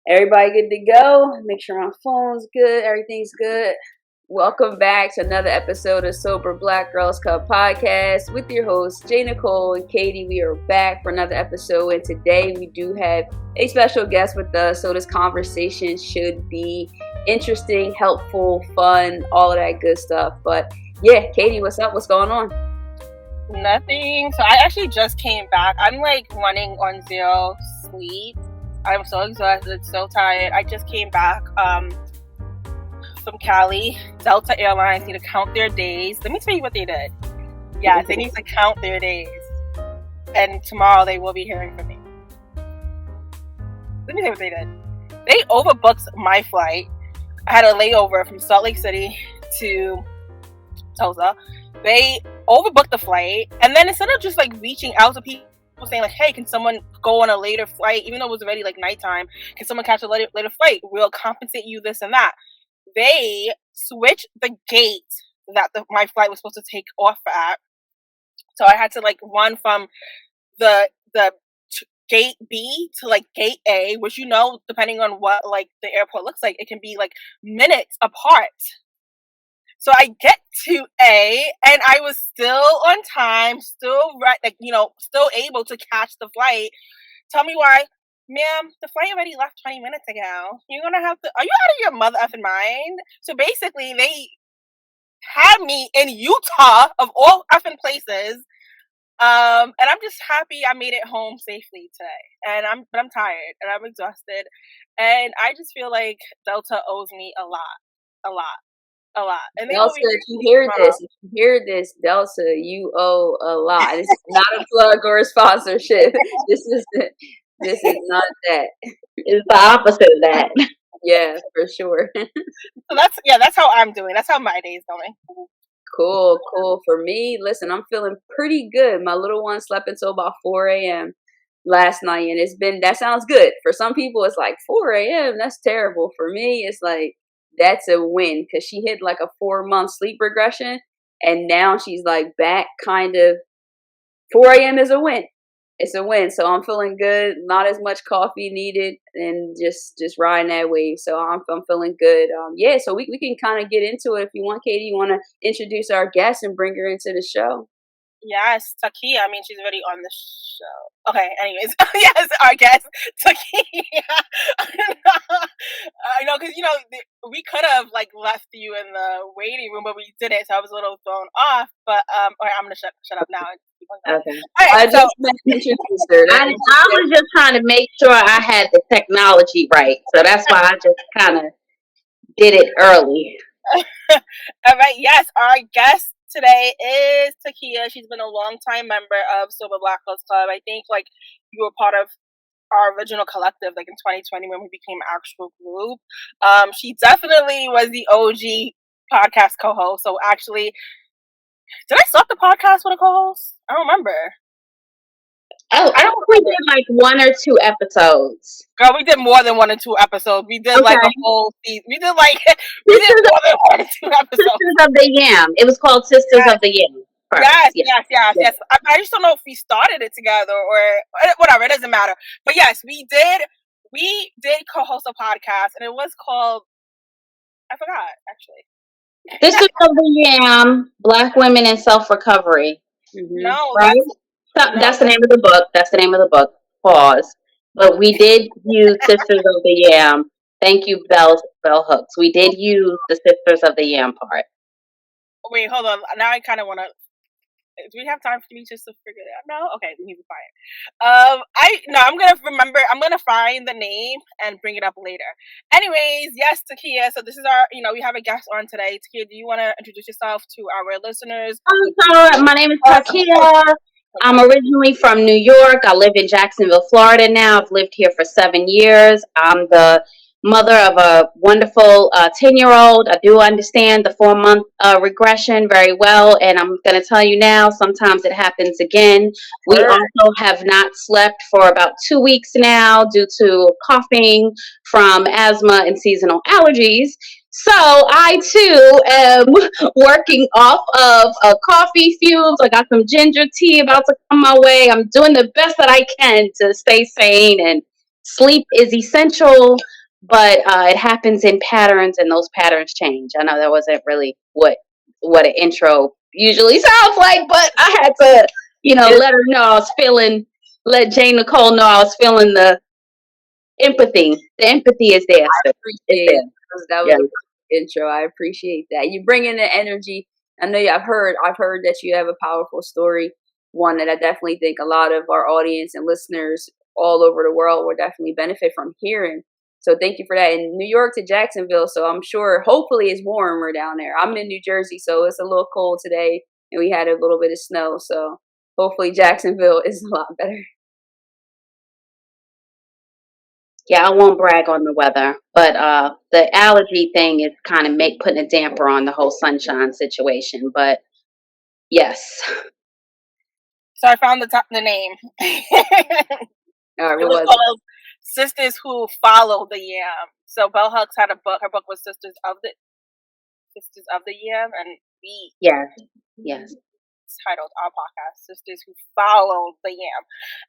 Everybody good to go? Make sure my phone's good. Everything's good. Welcome back to another episode of Sober Black Girls Club podcast with your hosts, J. Nicole and Katie. We are back for another episode, and today we do have a special guest with us, so this conversation should be interesting, helpful, fun, all of that good stuff. But yeah, Katie, what's up? What's going on? Nothing. So I actually just came back. I'm like running on zero sleep. I'm so exhausted, so tired. I just came back from Cali. Delta Airlines need to count their days. Let me tell you what they did. Yeah, they need to count their days. And tomorrow they will be hearing from me. Let me tell you what they did. They overbooked my flight. I had a layover from Salt Lake City to Tulsa. They overbooked the flight. And then instead of just like reaching out to people saying like, hey, can someone go on a later flight, even though it was already like nighttime, can someone catch a later flight, we'll compensate you this and that. They switched the gate that my flight was supposed to take off at, so I had to like run from the gate B to like gate A, which, you know, depending on what like the airport looks like, it can be like minutes apart. So I get to A, and I was still on time, still still able to catch the flight. Tell me why, ma'am? The flight already left 20 minutes ago. You're gonna have to. Are you out of your mother effing mind? So basically, they had me in Utah of all effing places, and I'm just happy I made it home safely today. And I'm tired and I'm exhausted, and I just feel like Delta owes me a lot. And Delta, if you hear this, Delta, you owe a lot. This is not a plug or a sponsorship. This is not that. It's the opposite of that. Yeah, for sure. So that's how I'm doing. That's how my day is going. Cool. For me, listen, I'm feeling pretty good. My little one slept until about 4 a.m. last night, and that sounds good. For some people, it's like 4 a.m. That's terrible. For me, it's like, that's a win, because she hit like a 4-month sleep regression, and now she's like back kind of. 4 a.m. is a win. It's a win. So I'm feeling good. Not as much coffee needed, and just riding that wave. So I'm feeling good. So we can kind of get into it if you want, Katie. You want to introduce our guest and bring her into the show? Yes, Taqiyya. I mean, she's already on the show. Okay, anyways. Yes, our guest, Taqiyya. I know, because, we could have, like, left you in the waiting room, but we didn't, so I was a little thrown off. But, all right, I'm going to shut up now. Okay. All right, I was just trying to make sure I had the technology right. So that's why I just kind of did it early. All right, yes, our guest today is Taqiyya. She's been a long-time member of Sober Black Girls Club. I think, like, you were part of our original collective, like, in 2020 when we became an actual group. She definitely was the OG podcast co-host. So, actually, did I start the podcast with a co-host? I don't remember. Oh, I don't think we did, like, 1 or 2 episodes. Girl, we did more than 1 or 2 episodes. We did, like, a whole season. We did more than 1 or 2 episodes. Sisters of the Yam. It was called Sisters of the Yam. Yes. I just don't know if we started it together or whatever. It doesn't matter. But yes, we did co-host a podcast, and it was called, I forgot, actually. Sisters of the Yam, Black Women in Self-Recovery. Mm-hmm. No, right? That's the name of the book. That's the name of the book. Pause. But we did use Sisters of the Yam. Thank you, Bell Hooks. We did use the Sisters of the Yam part. Wait, hold on. Now I kind of want to. Do we have time for me just to figure it out? No? Okay, we need to find it. I'm gonna find the name and bring it up later. Anyways, yes, Taqiyya. So this is our, we have a guest on today. Taqiyya, do you want to introduce yourself to our listeners? So my name is Taqiyya. I'm originally from New York. I live in Jacksonville, Florida now. I've lived here for 7 years. I'm the mother of a wonderful 10-year-old. I do understand the 4-month regression very well. And I'm going to tell you now, sometimes it happens again. We also have not slept for about 2 weeks now due to coughing from asthma and seasonal allergies. So I too am working off of coffee fumes. I got some ginger tea about to come my way. I'm doing the best that I can to stay sane, and sleep is essential. but it happens in patterns, and those patterns change. I know that wasn't really what an intro usually sounds like, but I had to, let her know I was feeling, let Jane Nicole know I was feeling the empathy. The empathy is there. I So it's appreciate it. there. That was Yeah. a great intro. I appreciate that. You bring in the energy. I know I've heard that you have a powerful story. One that I definitely think a lot of our audience and listeners all over the world will definitely benefit from hearing. So thank you for that. And New York to Jacksonville, so I'm sure hopefully it's warmer down there. I'm in New Jersey, so it's a little cold today, and we had a little bit of snow. So hopefully Jacksonville is a lot better. Yeah, I won't brag on the weather, but the allergy thing is kind of putting a damper on the whole sunshine situation. But yes. So I found the name. All right, It what was was it? called Sisters Who Follow the Yam. So Bell Hooks had a book. Her book was Sisters of the Yam, and we Yes. Yes. titled our podcast Sisters Who Follow the Yam.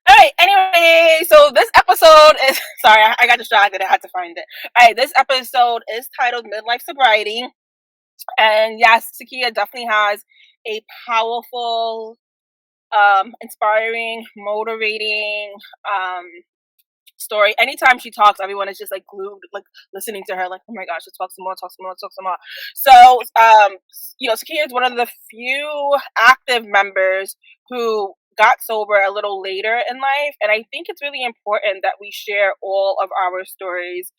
All right. Anyway, so this episode is sorry, I got distracted. I had to find it. All right, this episode is titled Midlife Sobriety, and yes, Taqiyya definitely has a powerful, inspiring, motivating, story. Anytime she talks, everyone is just like glued, like listening to her, like, oh my gosh, let's talk some more, talk some more, talk some more. So, Taqiyya is one of the few active members who got sober a little later in life, and I think it's really important that we share all of our stories.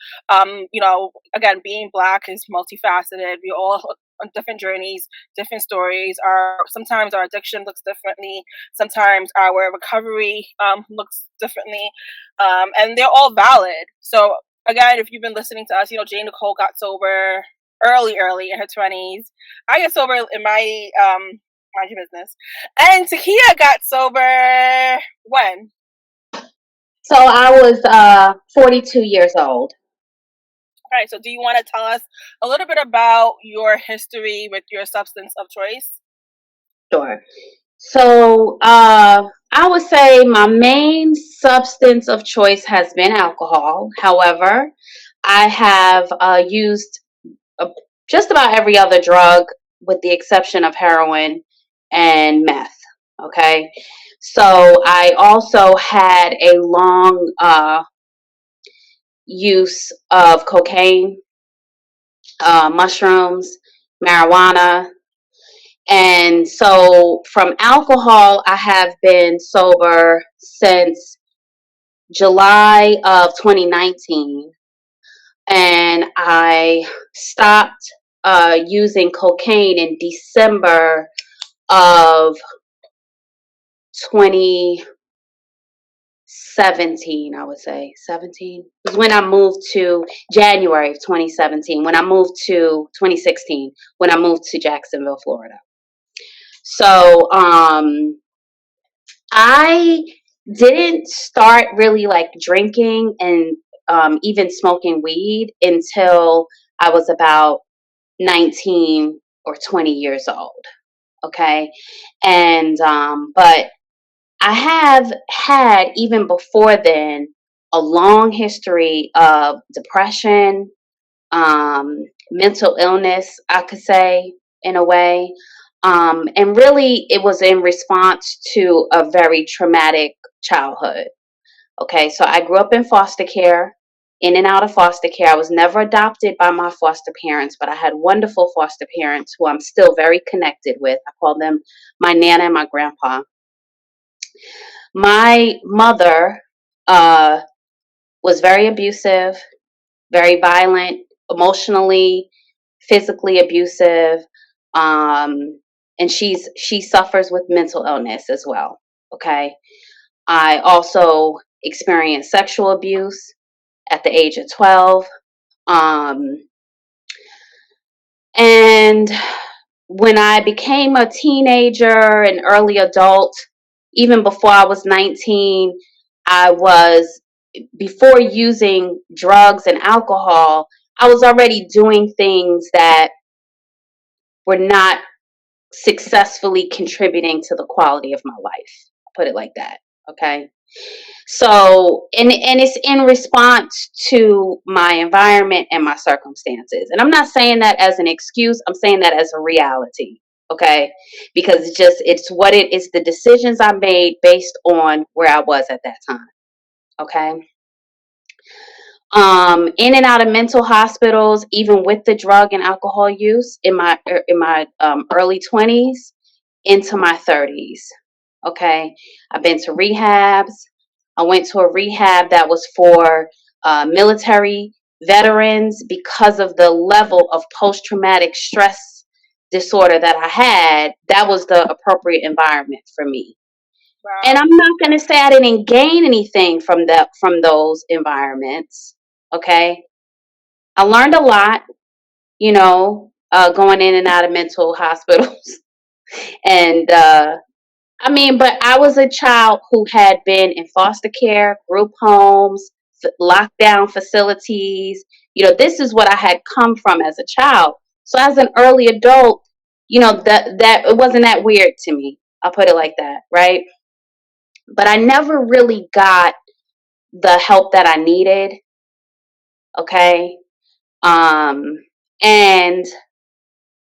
Again, being Black is multifaceted. We all on different journeys, different stories. Sometimes our addiction looks differently. Sometimes our recovery looks differently, and they're all valid. So again, if you've been listening to us, Jane Nicole got sober early in her 20s. I got sober in my mind your business, and Taqiyya got sober when? So I was 42 years old. All right. So do you want to tell us a little bit about your history with your substance of choice? Sure. So I would say my main substance of choice has been alcohol. However, I have used uh, just about every other drug with the exception of heroin and meth. Okay. So I also had a long use of cocaine, mushrooms, marijuana. And so from alcohol, I have been sober since July of 2019. And I stopped using cocaine in December of 2017, I would say. 17 was when I moved to January of 2017, when I moved to 2016, when I moved to Jacksonville, Florida. So I didn't start really like drinking and even smoking weed until I was about 19 or 20 years old. Okay. And, but I have had, even before then, a long history of depression, mental illness, I could say, in a way. And really, it was in response to a very traumatic childhood. Okay, so I grew up in foster care, in and out of foster care. I was never adopted by my foster parents, but I had wonderful foster parents who I'm still very connected with. I call them my nana and my grandpa. My mother was very abusive, very violent, emotionally, physically abusive, and she suffers with mental illness as well. Okay, I also experienced sexual abuse at the age of 12, and when I became a teenager and early adult, even before I was 19, I was, before using drugs and alcohol, I was already doing things that were not successfully contributing to the quality of my life. Put it like that. Okay. So, and it's in response to my environment and my circumstances. And I'm not saying that as an excuse. I'm saying that as a reality. Okay. Because it's what it is, the decisions I made based on where I was at that time. Okay. In and out of mental hospitals, even with the drug and alcohol use in my early 20s into my 30s. Okay. I've been to rehabs. I went to a rehab that was for military veterans because of the level of post traumatic stress disorder that I had. That was the appropriate environment for me. And Wow. I'm not going to say I didn't gain anything from those environments. Okay. I learned a lot, going in and out of mental hospitals. And but I was a child who had been in foster care, group homes, lockdown facilities. This is what I had come from as a child. So as an early adult, that it wasn't that weird to me. I'll put it like that, right? But I never really got the help that I needed. Okay. And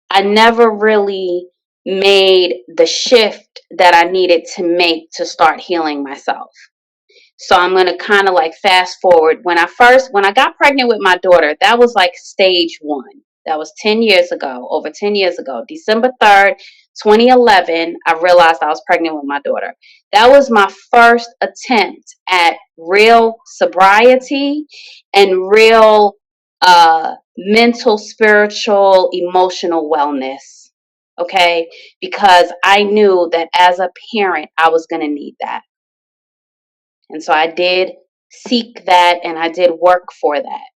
I never really made the shift that I needed to make to start healing myself. So I'm going to kind of like fast forward. When I got pregnant with my daughter, that was like stage one. That was 10 years ago, over 10 years ago, December 3rd, 2011, I realized I was pregnant with my daughter. That was my first attempt at real sobriety and real mental, spiritual, emotional wellness. Okay. Because I knew that as a parent, I was going to need that. And so I did seek that and I did work for that.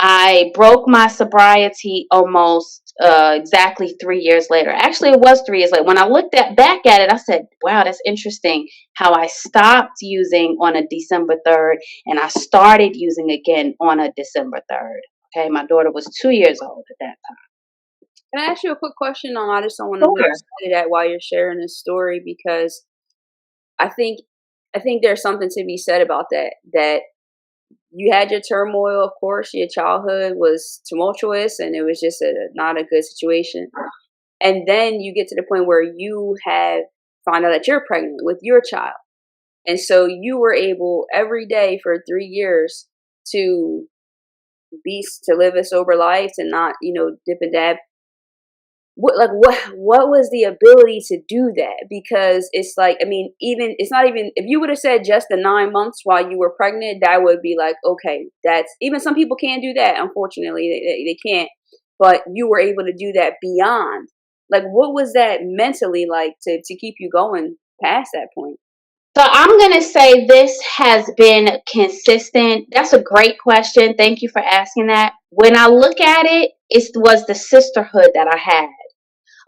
I broke my sobriety almost exactly 3 years later. Actually, it was 3 years later. When I looked back at it, I said, wow, that's interesting how I stopped using on a December 3rd and I started using again on a December 3rd. Okay, my daughter was 2 years old at that time. Can I ask you a quick question? I just don't want to Sure. lose sight of that while you're sharing this story, because I think I think there's something to be said about that. That you had your turmoil, of course. Your childhood was tumultuous, and it was just not a good situation. And then you get to the point where you have found out that you're pregnant with your child, and so you were able every day for 3 years to to live a sober life and not dip and dab. What was the ability to do that? Because it's like, I mean, even it's not even, if you would have said just the 9 months while you were pregnant, that would be like, okay, that's, even some people can't do that, unfortunately. They can't. But you were able to do that beyond. Like, what was that mentally like to keep you going past that point? So I'm going to say this has been consistent. That's a great question. Thank you for asking that. When I look at it, it was the sisterhood that I had.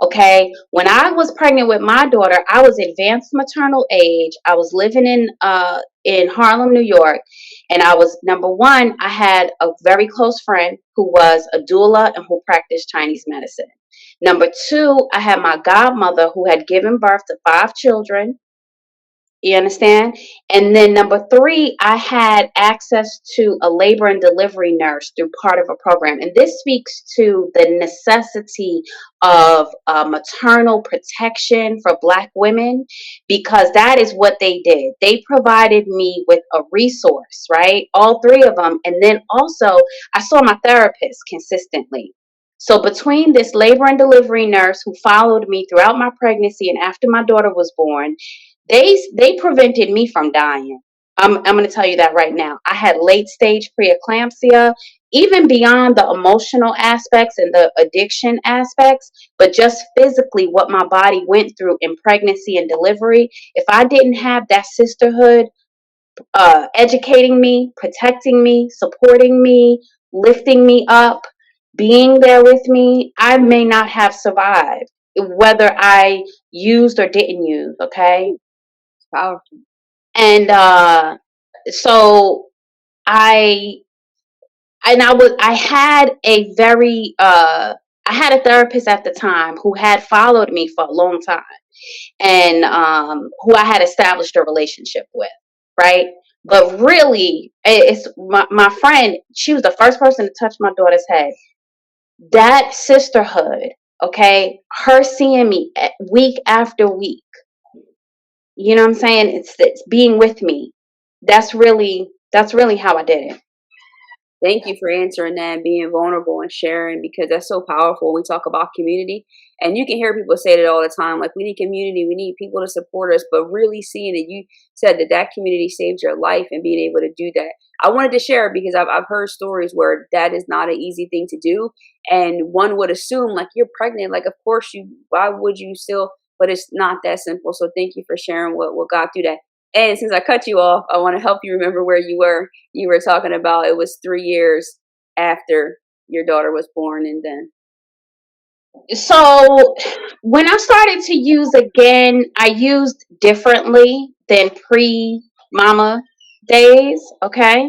Okay. When I was pregnant with my daughter, I was advanced maternal age. I was living in Harlem, New York. And I was, number one, I had a very close friend who was a doula and who practiced Chinese medicine. Number two, I had my godmother who had given birth to 5 children. You understand? And then number three, I had access to a labor and delivery nurse through part of a program. And this speaks to the necessity of maternal protection for Black women, because that is what they did. They provided me with a resource, right? All three of them. And then also, I saw my therapist consistently. So between this labor and delivery nurse who followed me throughout my pregnancy and after my daughter was born, they prevented me from dying. I'm going to tell you that right now. I had late stage preeclampsia, even beyond the emotional aspects and the addiction aspects, but just physically what my body went through in pregnancy and delivery. If I didn't have that sisterhood educating me, protecting me, supporting me, lifting me up, being there with me, I may not have survived, whether I used or didn't use. Okay. Powerful. And so I I had a very I had a therapist at the time who had followed me for a long time. and who I had established a relationship with, right? But really, it's my friend. She was the first person to touch my daughter's head. That sisterhood, okay, her seeing me week after week, you know what I'm saying? It's being with me. That's really how I did it. Thank you for answering that and being vulnerable and sharing, because that's so powerful. We talk about community, and you can hear people say it all the time, like, we need community, we need people to support us, but really seeing that you said that that community saved your life and being able to do that. I wanted to share it because I've heard stories where that is not an easy thing to do, and one would assume, like, you're pregnant, like, of course why would you still, but it's not that simple. So thank you for sharing what got through that. And since I cut you off, I want to help you remember where you were. You were talking about it was 3 years after your daughter was born, and then. So when I started to use again, I used differently than pre-mama days, okay?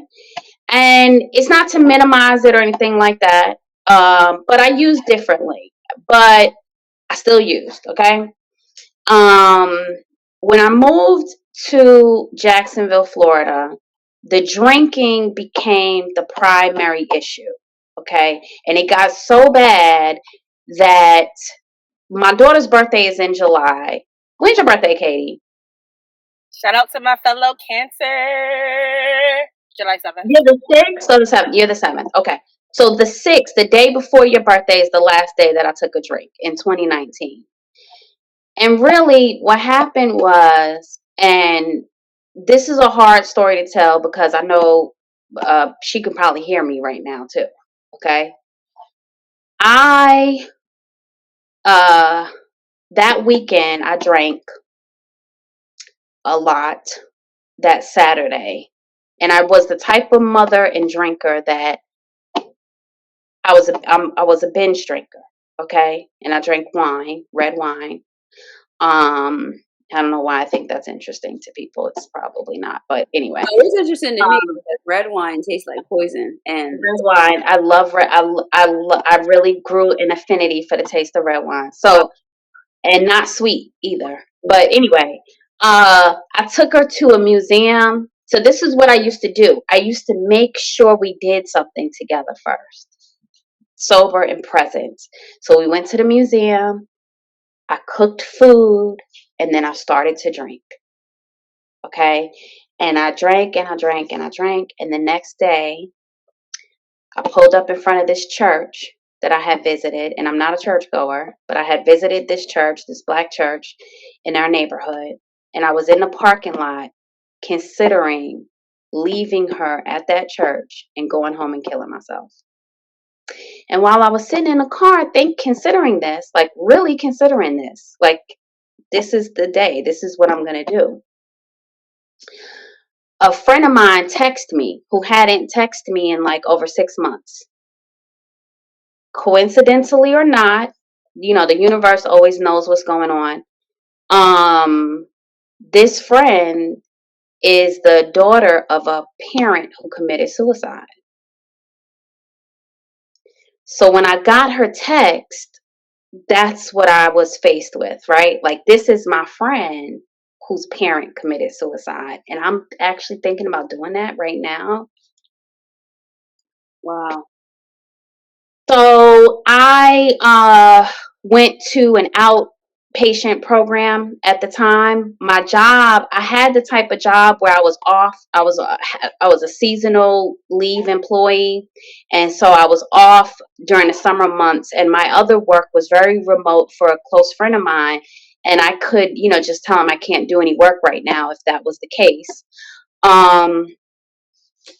And it's not to minimize it or anything like that, but I used differently. But I still used, okay? Um, when I moved to Jacksonville, Florida, the drinking became the primary issue, okay? And it got so bad that my daughter's birthday is in July. When's your birthday, Katie? Shout out to my fellow Cancer. July 7th. You're the 6th or the 7th? You're the 7th. Okay. So the 6th, the day before your birthday, is the last day that I took a drink in 2019. And really, what happened was, and this is a hard story to tell because I know she can probably hear me right now too. Okay. I, that weekend, I drank a lot that Saturday. And I was the type of mother and drinker that I was a binge drinker. Okay. And I drank wine, red wine. I don't know why I think that's interesting to people. It's probably not, but anyway. No, it's interesting to me because red wine tastes like poison, and Red wine. I love red. I really grew an affinity for the taste of red wine. So, and not sweet either. But anyway, I took her to a museum. So this is what I used to do. I used to make sure we did something together first, sober and present. So we went to the museum. I cooked food, and then I started to drink. Okay. And I drank and I drank and I drank. And the next day, I pulled up in front of this church that I had visited. And I'm not a churchgoer, but I had visited this church, this black church in our neighborhood. And I was in the parking lot considering leaving her at that church and going home and killing myself. And while I was sitting in the car, considering this, like really considering this, like this is the day, this is what I'm going to do. A friend of mine texted me who hadn't texted me in like over 6 months. Coincidentally or not, the universe always knows what's going on. This friend is the daughter of a parent who committed suicide. So when I got her text, that's what I was faced with, right? Like, this is my friend whose parent committed suicide. And I'm actually thinking about doing that right now. wow. So I went to an outpatient program at the time. My job, I had the type of job where I was off. I was a seasonal leave employee, and so I was off during the summer months. And my other work was very remote for a close friend of mine, and I could, just tell him I can't do any work right now if that was the case.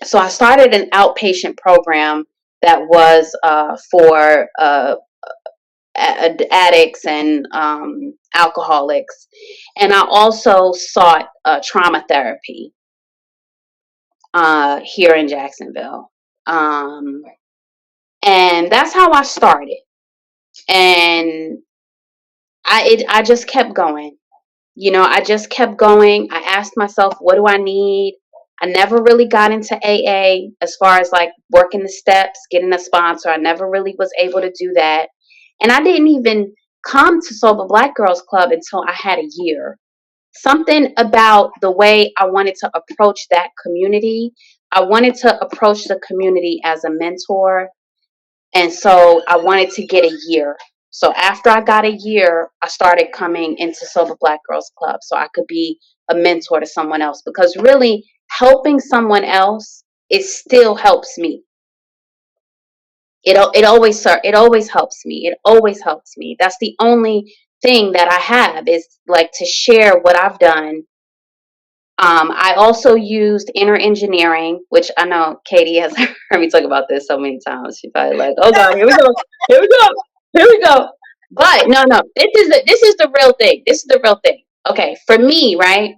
So I started an outpatient program that was for addicts and alcoholics. And I also sought trauma therapy here in Jacksonville. And that's how I started. And I just kept going. I just kept going. I asked myself, what do I need? I never really got into AA as far as like working the steps, getting a sponsor. I never really was able to do that. And I didn't even come to Sober Black Girls Club until I had a year. Something about the way I wanted to approach that community. I wanted to approach the community as a mentor. And so I wanted to get a year. So after I got a year, I started coming into Sober Black Girls Club so I could be a mentor to someone else, because really helping someone else, it still helps me. It always helps me. It always helps me. That's the only thing that I have, is like to share what I've done. I also used inner engineering, which I know Katie has heard me talk about this so many times. She's probably like, "Oh God, here we go, here we go, here we go." But no, this is the real thing. This is the real thing. Okay, for me, right?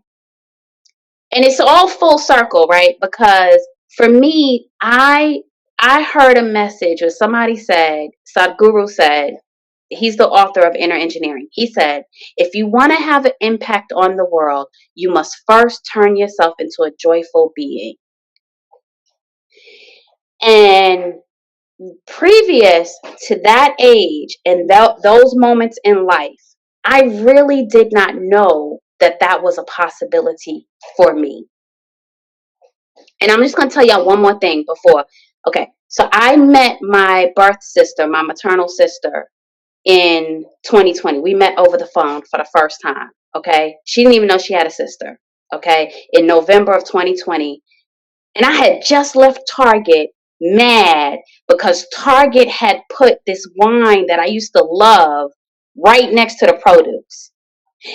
And it's all full circle, right? Because for me, I heard a message, or somebody said, Sadhguru said, he's the author of Inner Engineering. He said, if you want to have an impact on the world, you must first turn yourself into a joyful being. And previous to that age and those moments in life, I really did not know that that was a possibility for me. And I'm just going to tell y'all one more thing before. Okay, so I met my birth sister, my maternal sister, in 2020. We met over the phone for the first time. Okay, she didn't even know she had a sister. Okay, in November of 2020. And I had just left Target mad because Target had put this wine that I used to love right next to the produce.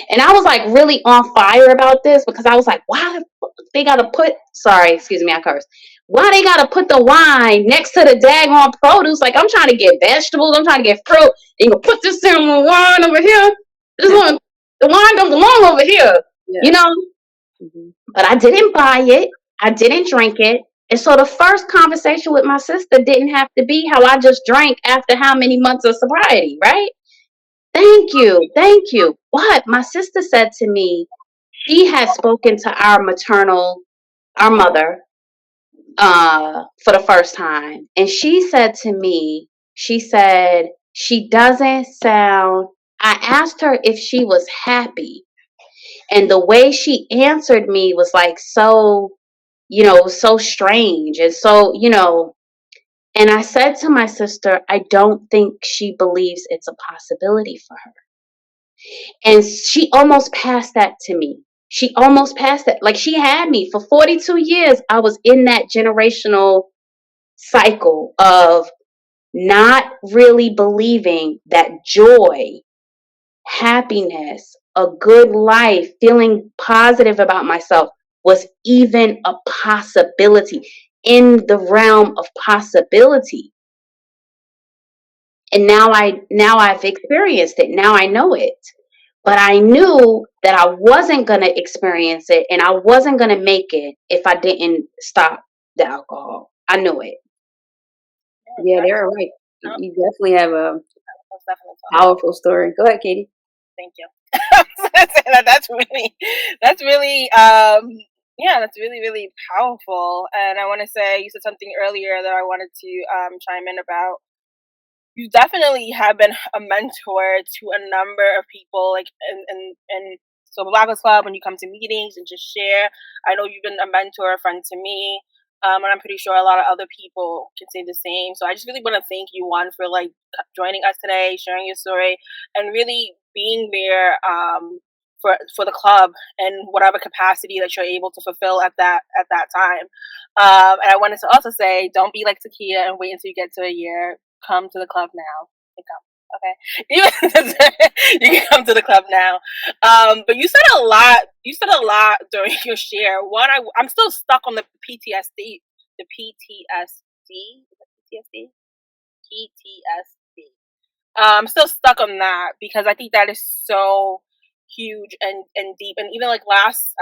And I was like really on fire about this, because I was like, why they gotta put, sorry, excuse me, I cursed. Why they gotta put the wine next to the daggone produce? Like, I'm trying to get vegetables, I'm trying to get fruit. And you put this in the wine over here. This one, the wine don't belong over here. Yeah. You know? Mm-hmm. But I didn't buy it. I didn't drink it. And so the first conversation with my sister didn't have to be how I just drank after how many months of sobriety, right? Thank you. Thank you. But my sister said to me, she had spoken to our mother, for the first time. And she said to me, she said, she doesn't sound, I asked her if she was happy. And the way she answered me was like so, so strange. And so, and I said to my sister, I don't think she believes it's a possibility for her. And she almost passed that to me. She almost passed that. Like, she had me for 42 years. I was in that generational cycle of not really believing that joy, happiness, a good life, feeling positive about myself was even a possibility, in the realm of possibility. And now I've experienced it. Now I know it. But I knew that I wasn't going to experience it, and I wasn't going to make it if I didn't stop the alcohol. I knew it. Yeah, they're right. You definitely have a powerful story. Go ahead, Katie. Thank you. that's really, that's really powerful. And I want to say, you said something earlier that I wanted to chime in about. You definitely have been a mentor to a number of people, like in Sober Black Girls Club, when you come to meetings and just share. I know you've been a mentor, a friend to me, and I'm pretty sure a lot of other people can say the same. So I just really want to thank you, one, for like joining us today, sharing your story, and really being there for the club in whatever capacity that you're able to fulfill at that time. And I wanted to also say, don't be like Taqiyya and wait until you get to a year. Come to the club now. You come, okay? You can come to the club now. But you said a lot. You said a lot during your share. One, I'm still stuck on the PTSD. The PTSD. PTSD. I'm still stuck on that because I think that is so huge and deep. And even like last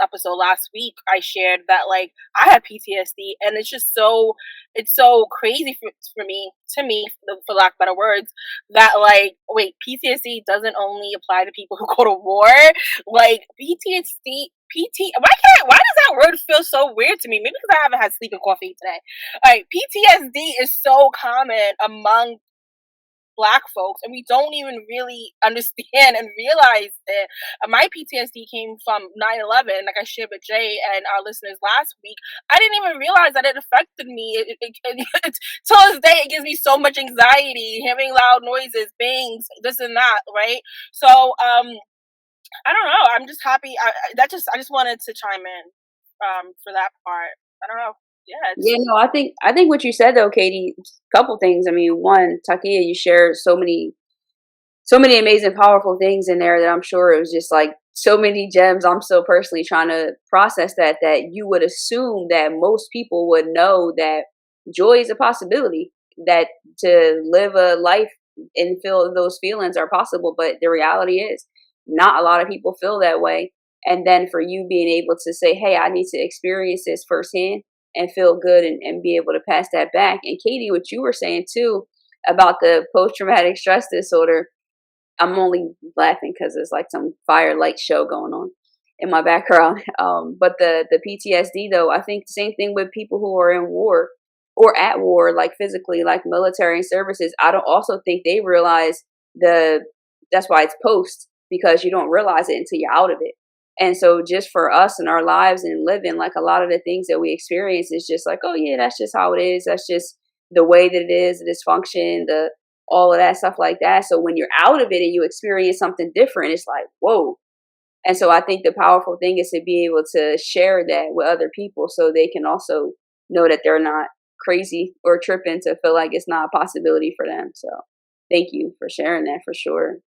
episode last week, I shared that like I had PTSD, and it's so crazy for me, for lack of better words, that like, wait, PTSD doesn't only apply to people who go to war. Like PTSD, why does that word feel so weird to me? Maybe because I haven't had sleeping coffee today. All right, PTSD is so common among Black folks, and we don't even really understand and realize that my PTSD came from 9/11, like I shared with Jay and our listeners last week. I didn't even realize that it affected me. Till this day, it gives me so much anxiety, hearing loud noises, bangs, this and that, right? So, I don't know. I'm just happy. I just wanted to chime in for that part. I don't know. Yeah. Yeah, no, I think what you said though, Katie, a couple things. I mean, one, Taqiyya, you shared so many amazing, powerful things in there that I'm sure it was just like so many gems. I'm still personally trying to process that you would assume that most people would know that joy is a possibility, that to live a life and feel those feelings are possible. But the reality is not a lot of people feel that way. And then for you being able to say, hey, I need to experience this firsthand and feel good and be able to pass that back. And Katie, what you were saying too about the post-traumatic stress disorder, I'm only laughing because it's like some firelight show going on in my background. But the PTSD though, I think the same thing with people who are in war or at war, like physically, like military and services. I don't also think they realize that's why it's post, because you don't realize it until you're out of it. And so just for us in our lives and living, like a lot of the things that we experience is just like, oh yeah, that's just how it is. That's just the way that it is, the dysfunction, all of that stuff like that. So when you're out of it and you experience something different, it's like, whoa. And so I think the powerful thing is to be able to share that with other people so they can also know that they're not crazy or tripping to feel like it's not a possibility for them. So thank you for sharing that for sure.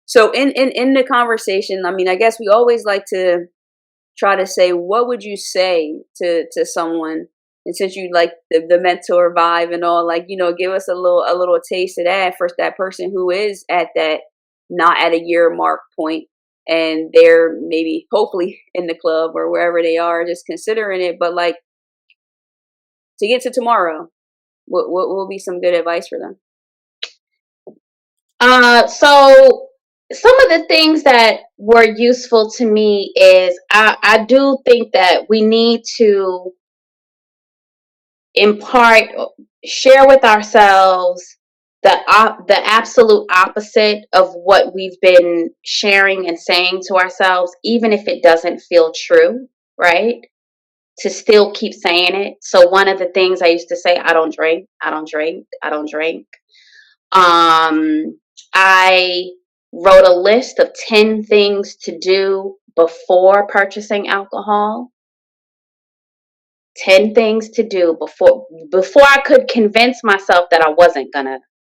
So in the conversation, I mean, I guess we always like to try to say, what would you say to someone? And since you like the mentor vibe and all, like, you know, give us a little taste of that for that person who is at that not at a year mark point and they're maybe hopefully in the club or wherever they are, just considering it. But like to get to tomorrow, what will be some good advice for them? So some of the things that were useful to me is I do think that we need to impart, share with ourselves the absolute opposite of what we've been sharing and saying to ourselves, even if it doesn't feel true, right? To still keep saying it. So one of the things I used to say, I don't drink, I don't drink, I don't drink. I wrote a list of 10 things to do before purchasing alcohol. 10 things to do before I could convince myself that I wasn't going to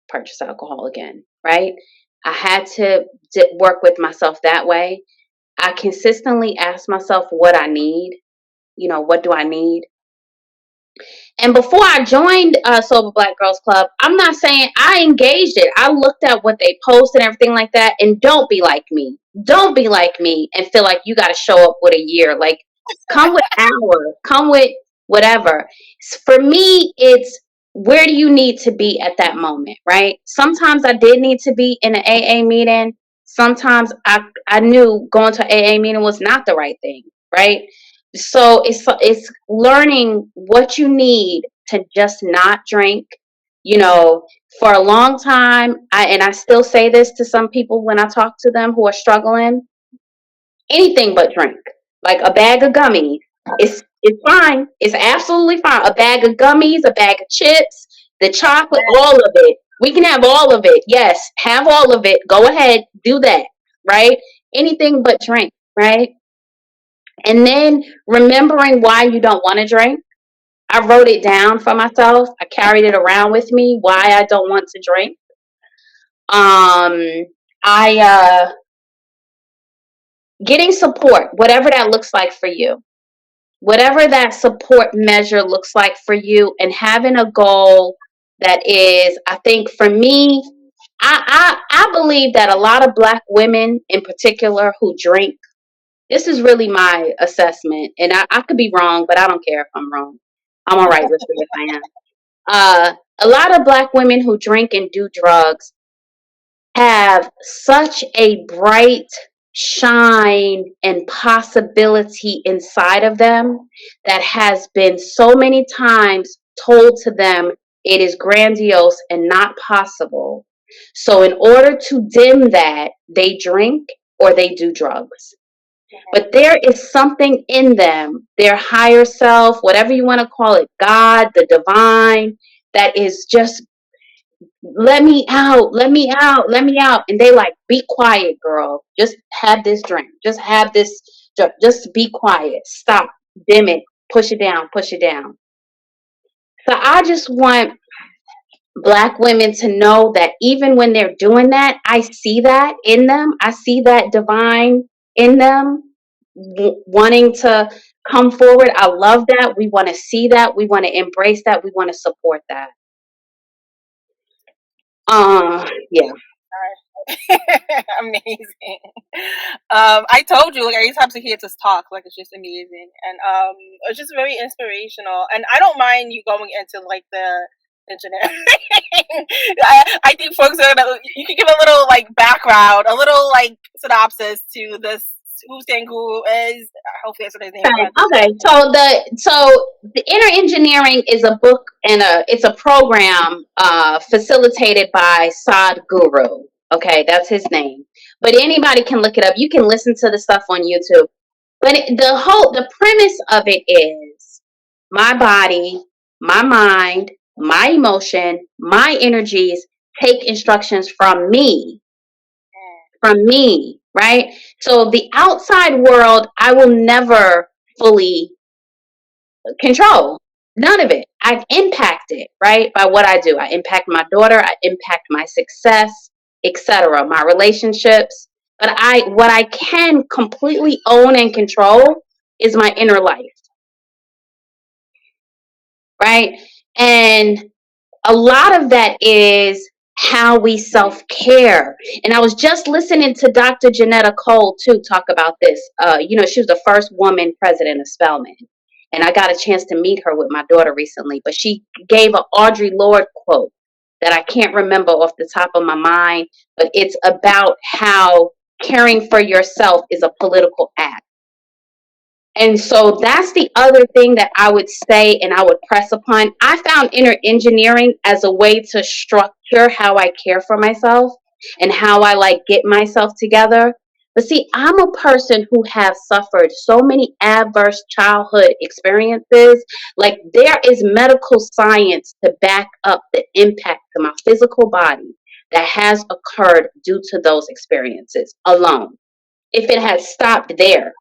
purchase alcohol again, right? I had to work with myself that way. I consistently ask myself what I need. You know, what do I need? And before I joined Sober Black Girls Club, I'm not saying I engaged it. I looked at what they post and everything like that. And don't be like me. Don't be like me and feel like you got to show up with a year. Like, come with hour, come with whatever. For me, it's where do you need to be at that moment, right? Sometimes I did need to be in an AA meeting. Sometimes I knew going to an AA meeting was not the right thing, right? So it's learning what you need to just not drink. You know, for a long time, I still say this to some people when I talk to them who are struggling, anything but drink. Like a bag of gummies. It's fine. It's absolutely fine. A bag of gummies, a bag of chips, the chocolate, all of it. We can have all of it. Yes, have all of it. Go ahead, do that, right? Anything but drink, right? And then remembering why you don't want to drink. I wrote it down for myself. I carried it around with me, why I don't want to drink. I getting support, whatever that looks like for you. Whatever that support measure looks like for you, and having a goal that is, I think for me, I believe that a lot of Black women in particular who drink, this is really my assessment, and I could be wrong, but I don't care if I'm wrong. I'm all right with it if I am. A lot of Black women who drink and do drugs have such a bright shine and possibility inside of them that has been so many times told to them It is grandiose and not possible. So in order to dim that, they drink or they do drugs. But there is something in them, their higher self, whatever you want to call it, God, the divine, that is just, let me out, let me out, let me out. And they like, be quiet, girl. Just have this drink. Just have this, just be quiet. Stop, dim it, push it down, push it down. So I just want Black women to know that even when they're doing that, I see that in them. I see that divine in them wanting to come forward. I love that. We want to see that. We want to embrace that. We want to support that. Yeah. Amazing. I told you, like, I used to have to hear this talk, like, it's just amazing, and it's just very inspirational. And I don't mind you going into like the engineering. I think folks are gonna, you can give a little like background, a little like synopsis to this. Who Sangu is? Hopefully, that's what his name is. Okay, so the Inner Engineering is a book and it's a program facilitated by Sadhguru. Okay, that's his name. But anybody can look it up. You can listen to the stuff on YouTube. But the premise of it is my body, my mind, my emotion, my energies take instructions from me. From me, right? So the outside world, I will never fully control. None of it. I impact it, right? By what I do. I impact my daughter, I impact my success, etc., my relationships. But what I can completely own and control is my inner life, right? And a lot of that is how we self-care. And I was just listening to Dr. Janetta Cole too talk about this. She was the first woman president of Spelman. And I got a chance to meet her with my daughter recently. But she gave an Audre Lorde quote that I can't remember off the top of my mind. But it's about how caring for yourself is a political act. And so that's the other thing that I would say and I would press upon. I found Inner Engineering as a way to structure how I care for myself and how I like get myself together. But see, I'm a person who has suffered so many adverse childhood experiences. Like there is medical science to back up the impact to my physical body that has occurred due to those experiences alone. If it had stopped there,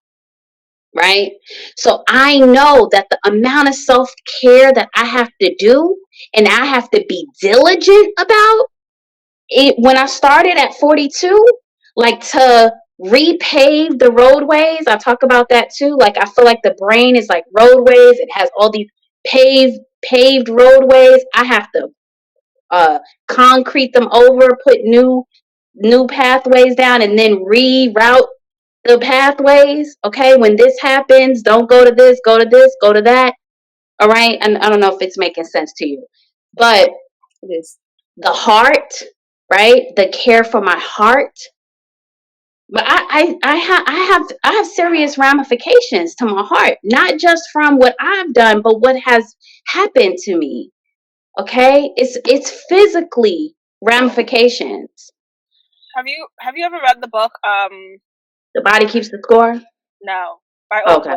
right? So I know that the amount of self-care that I have to do and I have to be diligent about it when I started at 42, like to repave the roadways. I talk about that too. Like I feel like the brain is like roadways. It has all these paved roadways. I have to concrete them over, put new pathways down, and then reroute the pathways. Okay, when this happens, don't go to this, go to this, go to that. All right, and I don't know if it's making sense to you, but It is. the heart, right? The care for my heart. But I have serious ramifications to my heart, not just from what I've done, but what has happened to me. Okay, it's physically ramifications. Have you ever read the book? The body keeps the score. No, by Okay.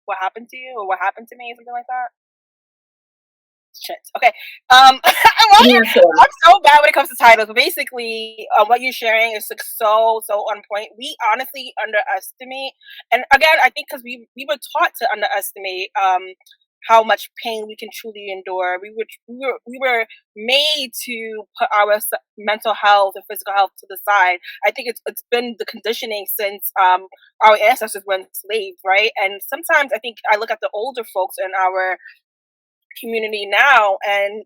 What happened to you or what happened to me, something like that. Shit. Okay. I'm so bad when it comes to titles, but basically, what you're sharing is like so on point. We honestly underestimate, and again, I think because we were taught to underestimate how much pain we can truly endure. We were made to put our mental health and physical health to the side. I think it's been the conditioning since our ancestors were enslaved, right? And sometimes I think I look at the older folks in our community now, and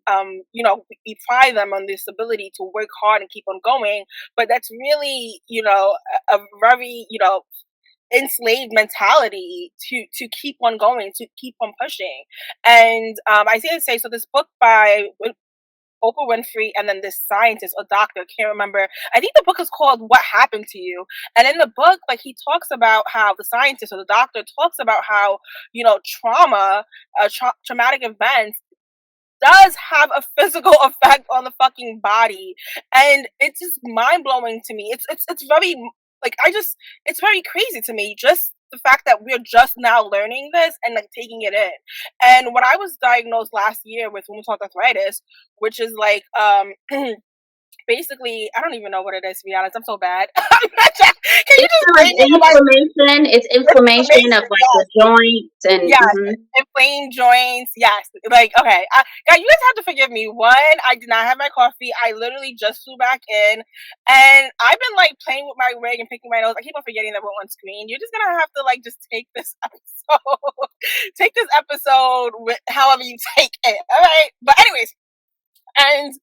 we pride them on this ability to work hard and keep on going, but that's really a very enslaved mentality to keep on going, to keep on pushing. And I say so this book by Oprah Winfrey and then this scientist or doctor, can't remember. I think the book is called What Happened to You. And in the book, like he talks about how the scientist or the doctor talks about how, traumatic events does have a physical effect on the fucking body, and it's just mind blowing to me. It's very like it's very crazy to me, just the fact that we're just now learning this and like taking it in. And when I was diagnosed last year with rheumatoid arthritis, which is like basically, I don't even know what it is, to be honest. I'm so bad. Can you It's just like bring me like inflammation. It's inflammation of inflammation? like the joints and Yes, inflamed joints. Yes, like okay, guys, you guys have to forgive me. One, I did not have my coffee. I literally just flew back in, and I've been like playing with my wig and picking my nose. I keep on forgetting that we're on screen. You're just gonna have to like just take this episode, take this episode with however you take it. All right, but anyways, and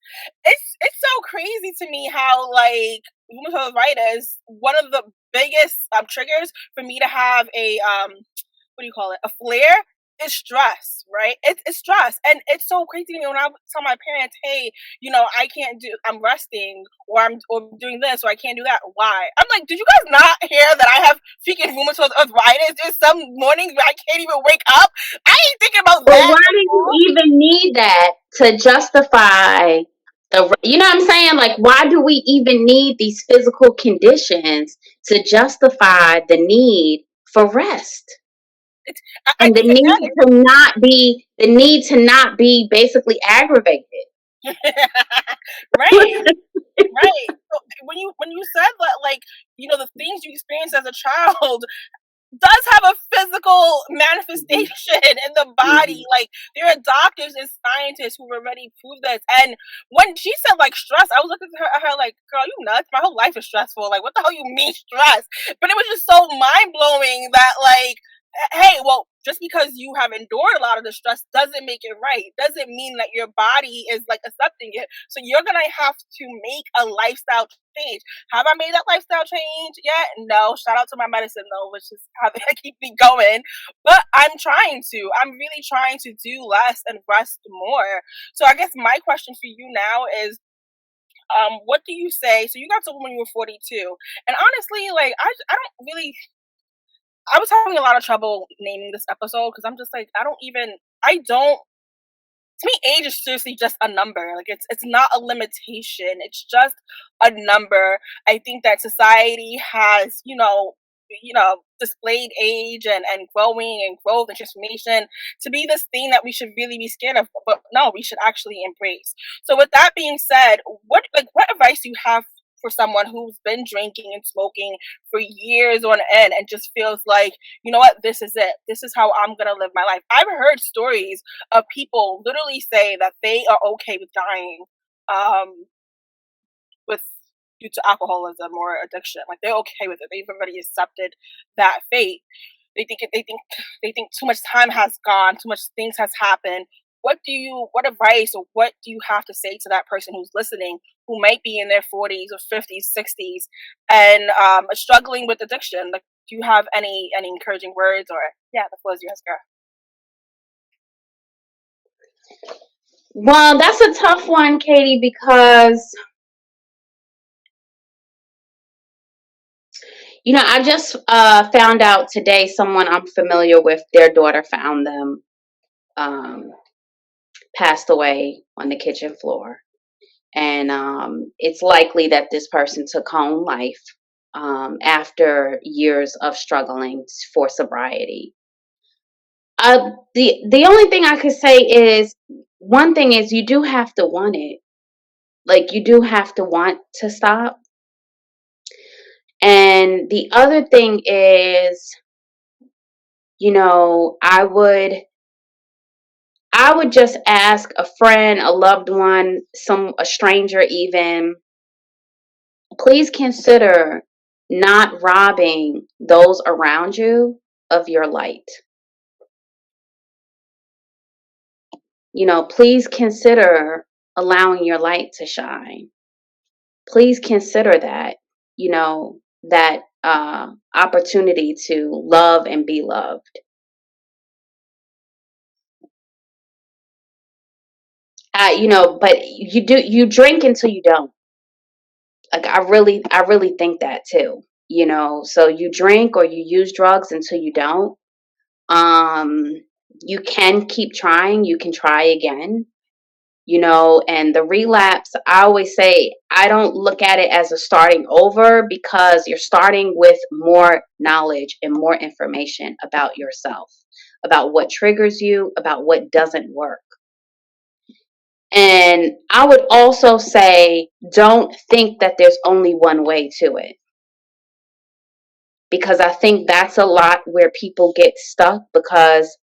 it's so crazy to me how like rheumatoid arthritis, one of the biggest triggers for me to have a what do you call it, a flare, is stress, right? It's stress, and it's so crazy to me when I tell my parents, hey, I can't do, I'm resting, or I'm doing this, or I can't do that. Why? I'm like, did you guys not hear that I have freaking rheumatoid arthritis? There's some mornings where I can't even wake up. I ain't thinking about But that why do you even need that to justify you know what I'm saying? Like, why do we even need these physical conditions to justify the need for rest? I And the think need again, to not be basically aggravated. right. Right. So when you said that, like, the things you experienced as a child does have a physical manifestation in the body. Like, there are doctors and scientists who've already proved this. And when she said like stress, I was looking at her like, girl, you nuts? My whole life is stressful. Like, what the hell you mean stress? But it was just so mind blowing that like, hey, well, just because you have endured a lot of the stress doesn't make it right. Doesn't mean that your body is like accepting it. So you're gonna have to make a lifestyle change. Have I made that lifestyle change yet? No. Shout out to my medicine though, which is how they keep me going. But I'm trying to. I'm really trying to do less and rest more. So I guess my question for you now is, what do you say? So you got sober when you were 42, and honestly, like I don't really. I was having a lot of trouble naming this episode because I'm just like, I don't. To me, age is seriously just a number. Like it's not a limitation. It's just a number. I think that society has, displayed age and growing and growth and transformation to be this thing that we should really be scared of. But no, we should actually embrace. So with that being said, what advice do you have for someone who's been drinking and smoking for years on end and just feels like, you know what, this is it. This is how I'm going to live my life. I've heard stories of people literally say that they are okay with dying with due to alcoholism or addiction. Like they're okay with it. They've already accepted that fate. They think too much time has gone, too much things has happened. What advice or what do you have to say to that person who's listening, who might be in their 40s or 50s, 60s, and struggling with addiction? Like, do you have any encouraging words? Or yeah, the floor is yours, girl. Well, that's a tough one, Katie, because I just found out today someone I'm familiar with, their daughter found them passed away on the kitchen floor. And it's likely that this person took her own life after years of struggling for sobriety. The only thing I could say is, one thing is, you do have to want it. Like, you do have to want to stop. And the other thing is, I would just ask a friend, a loved one, a stranger even, please consider not robbing those around you of your light. Please consider allowing your light to shine. Please consider that, that opportunity to love and be loved. But you drink until you don't. Like, I really think that too. So you drink or you use drugs until you don't. You can keep trying. You can try again. And the relapse, I always say, I don't look at it as a starting over, because you're starting with more knowledge and more information about yourself, about what triggers you, about what doesn't work. And I would also say, don't think that there's only one way to it, because I think that's a lot where people get stuck, because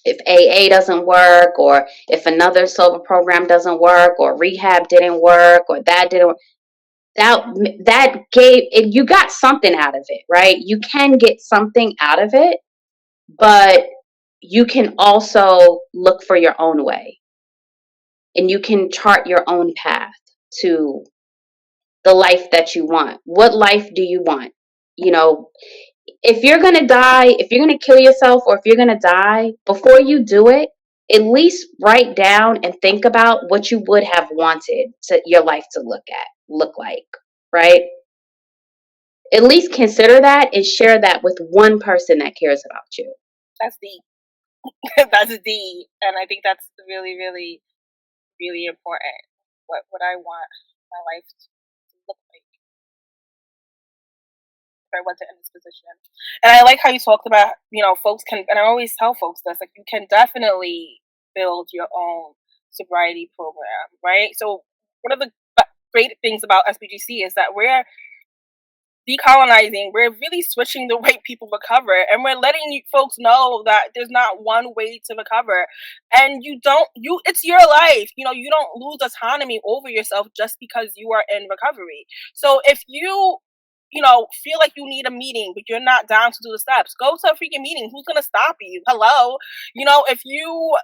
if AA doesn't work, or if another sober program doesn't work, or rehab didn't work, or that didn't work, that gave it, you got something out of it, right? You can get something out of it, but you can also look for your own way, and you can chart your own path to the life that you want. What life do you want? If you're going to die, if you're going to kill yourself, or if you're going to die, before you do it, at least write down and think about what you would have wanted your life to look like, right? At least consider that and share that with one person that cares about you. That's deep. That's deep. And I think that's really, really, really important. What I want my life to look like if I wasn't in this position. And I like how you talked about, folks can, and I always tell folks this, like, you can definitely build your own sobriety program, right? So one of the great things about SBGC is that we're decolonizing, we're really switching the way people recover, and we're letting you folks know that there's not one way to recover, and it's your life. You don't lose autonomy over yourself just because you are in recovery. So if you feel like you need a meeting, but you're not down to do the steps, go to a freaking meeting. Who's going to stop you? Hello? If you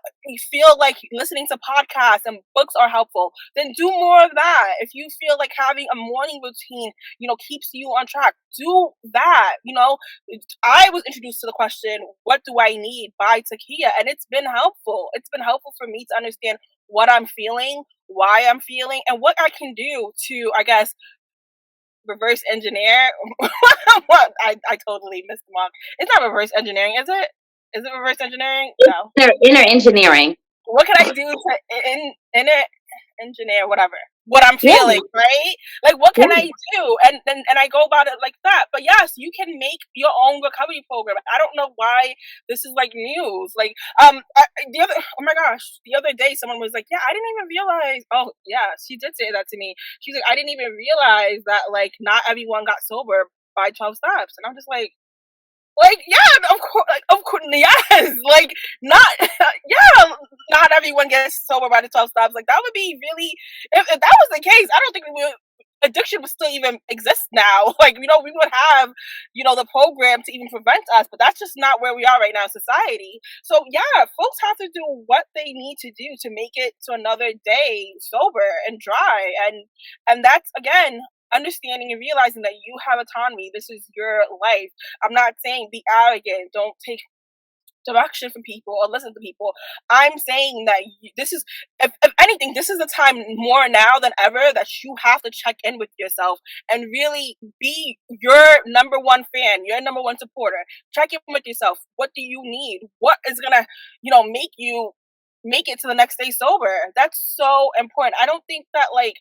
feel like listening to podcasts and books are helpful, then do more of that. If you feel like having a morning routine, keeps you on track, do that. I was introduced to the question, what do I need, by Taqiyya, and it's been helpful. It's been helpful for me to understand what I'm feeling, why I'm feeling, and what I can do to, I guess, reverse engineer. What? I totally missed the mark. It's not reverse engineering, is it? Is it reverse engineering? No. Inner engineering. What can I do to inner engineer whatever what I'm feeling, right? Like, what can I do? And I go about it like that. But yes, you can make your own recovery program. I don't know why this is like news. Like, oh my gosh, the other day someone was like, yeah, I didn't even realize. Oh yeah, she did say that to me. She's like, I didn't even realize that, like, not everyone got sober by 12 steps. And I'm just like, yeah, of course, yes, like, not, yeah, not everyone gets sober by the 12 steps. Like, that would be really, if that was the case, I don't think addiction would still even exist now. Like, we would have, the program to even prevent us, but that's just not where we are right now in society. So yeah, folks have to do what they need to do to make it to another day sober and dry. And that's, again, understanding and realizing that you have autonomy. This is your life. I'm not saying be arrogant, don't take direction from people or listen to people. I'm saying that this is, if anything, this is the time more now than ever that you have to check in with yourself and really be your number one fan, your number one supporter. Check in with yourself. What do you need? What is gonna, make you make it to the next day sober? That's so important. I don't think that, like,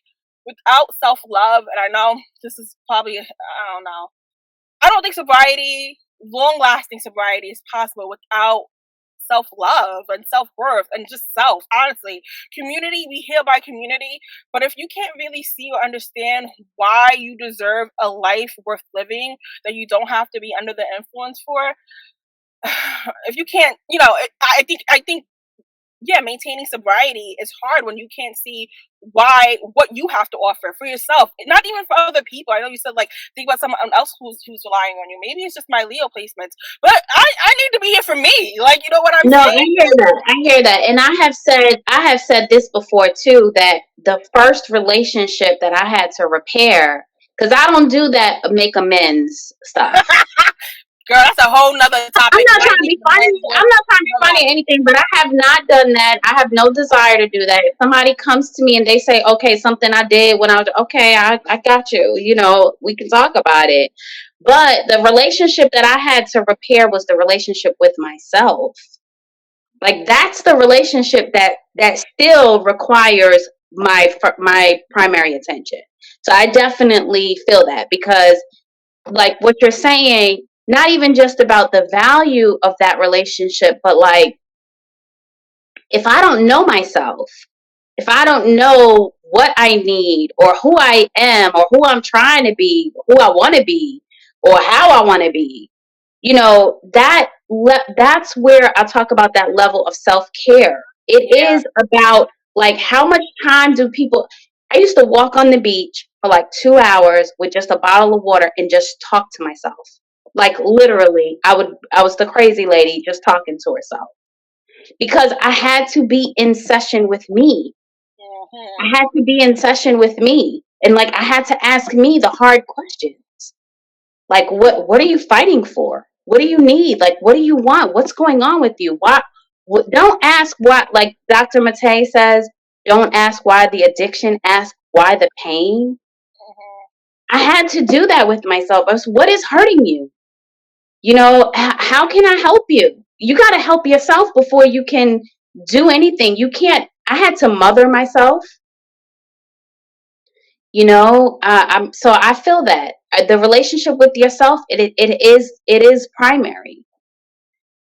without self-love, and I know this is probably, I don't know, I don't think sobriety, long-lasting sobriety, is possible without self-love and self-worth and just self. Honestly, community, we heal by community, but if you can't really see or understand why you deserve a life worth living that you don't have to be under the influence for, if you can't, I think yeah, maintaining sobriety is hard when you can't see what you have to offer for yourself, not even for other people. I know you said, like, think about someone else who's relying on you. Maybe it's just my Leo placements, but I need to be here for me. Like, you know what I'm saying? I hear that, and I have said this before too, that the first relationship that I had to repair, because I don't do that make amends stuff. Girl, that's a whole nother topic. I'm not trying to be funny. I'm not trying to be funny or anything, but I have not done that. I have no desire to do that. If somebody comes to me and they say, okay, something I did when I was, okay, I got you. We can talk about it. But the relationship that I had to repair was the relationship with myself. Like, that's the relationship that still requires my primary attention. So I definitely feel that, because like what you're saying, not even just about the value of that relationship, but like, if I don't know myself, if I don't know what I need or who I am or who I'm trying to be, who I want to be or how I want to be, you know, that's where I talk about that level of self-care. It Yeah. is about like, how much time do people, I used to walk on the beach for like 2 hours with just a bottle of water and just talk to myself. Like, literally, I was the crazy lady just talking to herself, because I had to be in session with me. Mm-hmm. I had to be in session with me. And like, I had to ask me the hard questions. Like, what are you fighting for? What do you need? Like, what do you want? What's going on with you? Don't ask what, like Dr. Matei says, don't ask why the addiction, ask why the pain. I had to do that with myself. I was, what is hurting you? You know, how can I help you? You got to help yourself before you can do anything. You can't, I had to mother myself, you know. So I feel that the relationship with yourself, it is primary.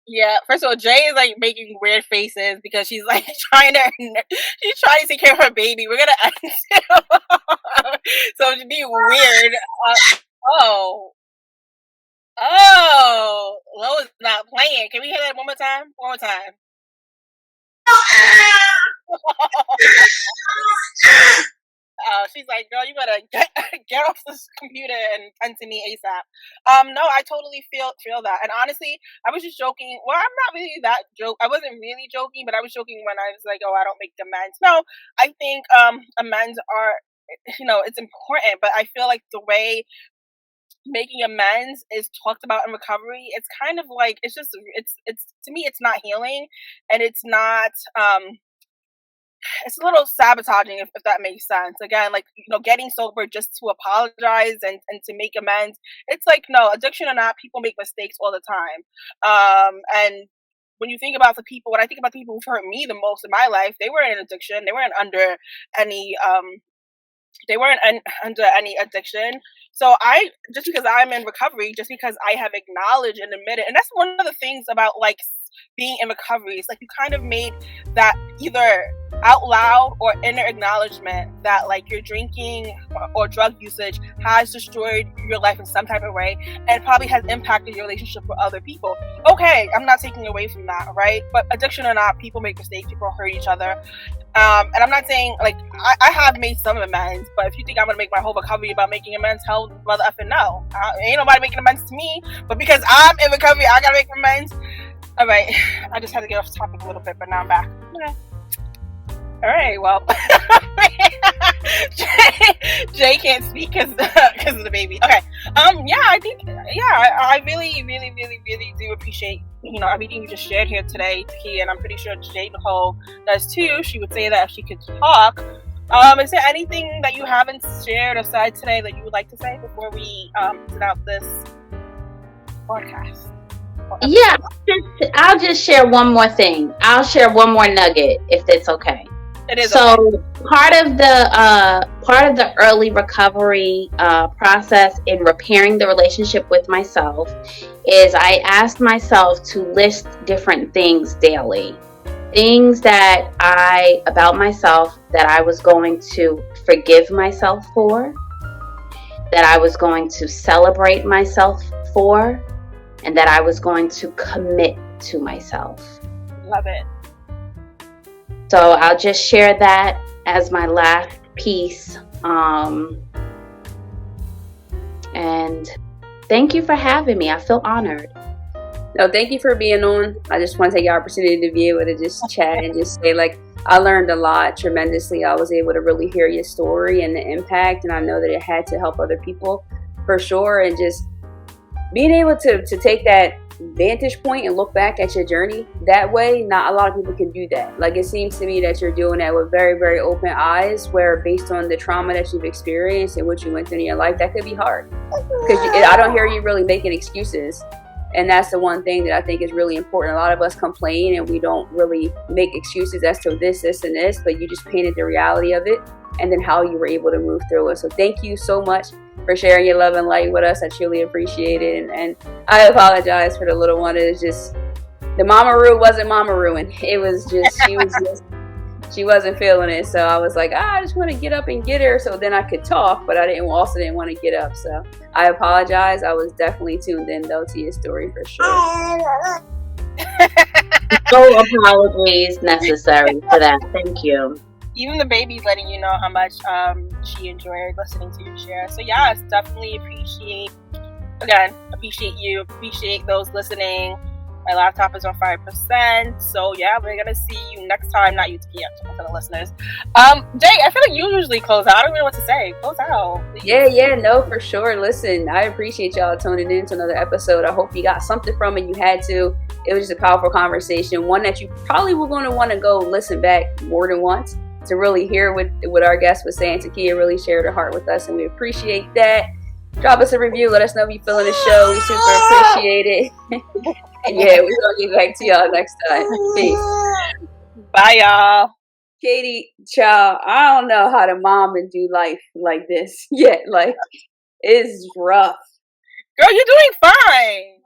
Yeah, first of all, Jay is like making weird faces because she's like she's trying to take care of her baby. We're gonna end so to be weird. Oh, Lois not playing. Can we hear that one more time? One more time. She's like, girl, you better get off this computer and come to me ASAP. No, I totally feel that. And honestly, I was just joking. Well, I'm not really that joke. I wasn't really joking, but I was joking when I was like, oh, I don't make amends. No, I think amends are, it's important, but I feel like the way making amends is talked about in recovery, it's kind of like, it's to me, it's not healing, and it's not it's a little sabotaging, if that makes sense. Again, like, getting sober just to apologize and to make amends. It's like, no, addiction or not, people make mistakes all the time. And when you think about when I think about the people who've hurt me the most in my life, they weren't in addiction. They weren't under any under any addiction. So just because I'm in recovery, just because I have acknowledged and admitted, and that's one of the things about like being in recovery, it's like you kind of made that either out loud or inner acknowledgement that like your drinking or drug usage has destroyed your life in some type of way, and probably has impacted your relationship with other people. Okay, I'm not taking away from that, right? But addiction or not, people make mistakes, people hurt each other. And I'm not saying, like, I have made some amends, but if you think I'm going to make my whole recovery about making amends, hell, mother effing no. Ain't nobody making amends to me, but because I'm in recovery, I got to make amends. All right, I just had to get off topic a little bit, but now I'm back. Okay. All right, well, Jay can't speak because of the baby. Okay, yeah, I think, I really, really, really, really do appreciate, everything you just shared here today, Taqiyya, and I'm pretty sure Nicole does too. She would say that if she could talk. Is there anything that you haven't shared or said today that you would like to say before we sit out this podcast? Yeah, I'll just share one more thing. I'll share one more nugget, if it's okay. It is. So okay. part of the early recovery process in repairing the relationship with myself is I asked myself to list different things daily, things about myself that I was going to forgive myself for, that I was going to celebrate myself for, and that I was going to commit to myself. Love it. So I'll just share that as my last piece. And thank you for having me. I feel honored. No, thank you for being on. I just want to take the opportunity to be able to just chat and just say, like, I learned a lot tremendously. I was able to really hear your story and the impact, and I know that it had to help other people for sure. And just being able to take that vantage point and look back at your journey that way, not a lot of people can do that. Like, it seems to me that you're doing that with very, very open eyes, where based on the trauma that you've experienced and what you went through in your life, that could be hard. Because I don't hear you really making excuses And that's the one thing that I think is really important. A lot of us complain and we don't really make excuses as to this, and this, but you just painted the reality of it and then how you were able to move through it. So thank you so much for sharing your love and light with us. I truly appreciate it. And I apologize for the little one. It was just, the mama Ru wasn't mama ruin. It was just, she wasn't feeling it. So I was like, I just want to get up and get her so then I could talk, but I also didn't want to get up. So I apologize. I was definitely tuned in though to your story for sure. No apologies necessary for that. Thank you. Even the baby's letting you know how much she enjoyed listening to your share. So yes, definitely appreciate you, appreciate those listening. My laptop is on 5%. So yeah, we're gonna see you next time. Not you, Taqiyya, to the listeners. Jay, I feel like you usually close out. I don't even know what to say. Close out. Please. Yeah, no, for sure. Listen, I appreciate y'all tuning in to another episode. I hope you got something from it. You had to. It was just a powerful conversation. One that you probably were going to want to go listen back more than once to really hear what our guest was saying. Taqiyya really shared her heart with us, and we appreciate that. Drop us a review. Let us know if you're feeling the show. We super appreciate it. And yeah, we're going to get back to y'all next time. Peace. Bye, y'all. Katie, child, I don't know how to mom and do life like this yet. Like, it's rough. Girl, you're doing fine.